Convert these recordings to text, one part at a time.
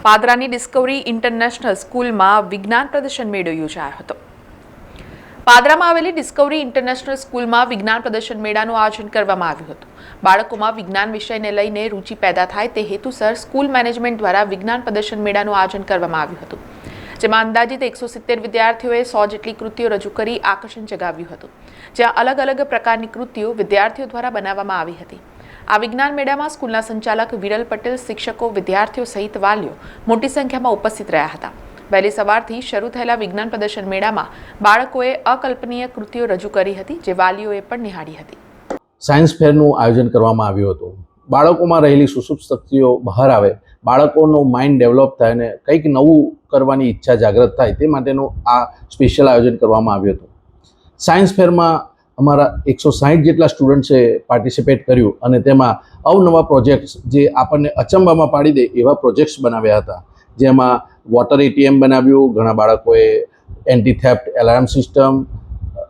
પાદરાની Discovery international સ્કૂલમાં વિજ્ઞાન પ્રદર્શન મેળો યોજાયો હતો। પાદરામાં આવેલી ડિસ્કવરી ઇન્ટરનેશનલ સ્કૂલમાં વિજ્ઞાન પ્રદર્શન મેળાનું આયોજન કરવામાં આવ્યું હતું। બાળકોમાં વિજ્ઞાન વિષયને લઈને રુચિ પેદા થાય તે હેતુસર સ્કૂલ મેનેજમેન્ટ દ્વારા વિજ્ઞાન પ્રદર્શન મેળાનું આયોજન કરવામાં આવ્યું હતું, જેમાં અંદાજિત 170 વિદ્યાર્થીઓએ 100 જેટલી કૃતિઓ રજૂ કરી આકર્ષણ જગાવ્યું હતું, જ્યાં અલગ અલગ પ્રકારની કૃતિઓ વિદ્યાર્થીઓ દ્વારા બનાવવામાં આવી હતી। આ વિજ્ઞાન મેળામાં સ્કૂલના સંચાલક વિરલ પટેલ, શિક્ષકો, વિદ્યાર્થીઓ સહિત વાલીઓ મોટી સંખ્યામાં ઉપસ્થિત રહ્યા હતા। વહેલી સવારથી શરૂ થયેલા વિજ્ઞાન પ્રદર્શન મેળામાં બાળકોએ અકલ્પનીય કૃતિઓ રજૂ કરી હતી, જે વાલીઓએ પણ નિહાળી હતી। સાયન્સ ફેરનું આયોજન કરવામાં આવ્યું હતું। બાળકોમાં રહેલી સુસુપ્ત શક્તિઓ બહાર આવે, બાળકોનું માઇન્ડ ડેવલપ થાય અને કંઈક નવું કરવાની ઈચ્છા જાગૃત થાય તે માટેનું આ સ્પેશિયલ આયોજન કરવામાં આવ્યું હતું। સાયન્સ ફેરમાં અમારા 160 જેટલા સ્ટુડન્ટ્સે પાર્ટિસિપેટ કર્યું અને તેમાં અવનવા પ્રોજેક્ટ્સ જે આપણને અચંબામાં પાડી દે એવા પ્રોજેક્ટ્સ બનાવ્યા હતા, જેમાં વોટર ATM બનાવ્યું, ઘણા બાળકોએ anti theft alarm system,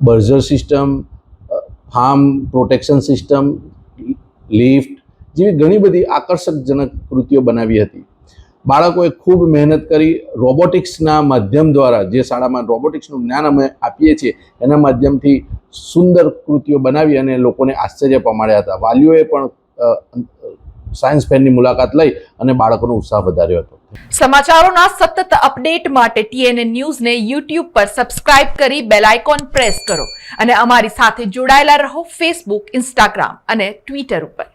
buzzer system, farm protection system, lift જેવી ઘણી બધી આકર્ષકજનક કૃતિઓ બનાવી હતી। બાળકોએ ખૂબ મહેનત કરી રોબોટિક્સના માધ્યમ દ્વારા, જે શાળામાં રોબોટિક્સનું જ્ઞાન અમે આપીએ છીએ એના માધ્યમથી સુંદર કૃતિઓ બનાવી અને લોકોને આશ્ચર્ય પમાડ્યા હતા। વાલીઓએ પણ સાયન્સ ફેરની મુલાકાત લઈ અને બાળકોનો ઉત્સાહ વધાર્યો હતો। સમાચારોના સતત અપડેટ માટે TNN ન્યૂઝને YouTube પર સબસ્ક્રાઇબ કરી બેલ આઇકોન પ્રેસ કરો અને અમારી સાથે જોડાયેલા રહો Facebook, Instagram અને Twitter ઉપર।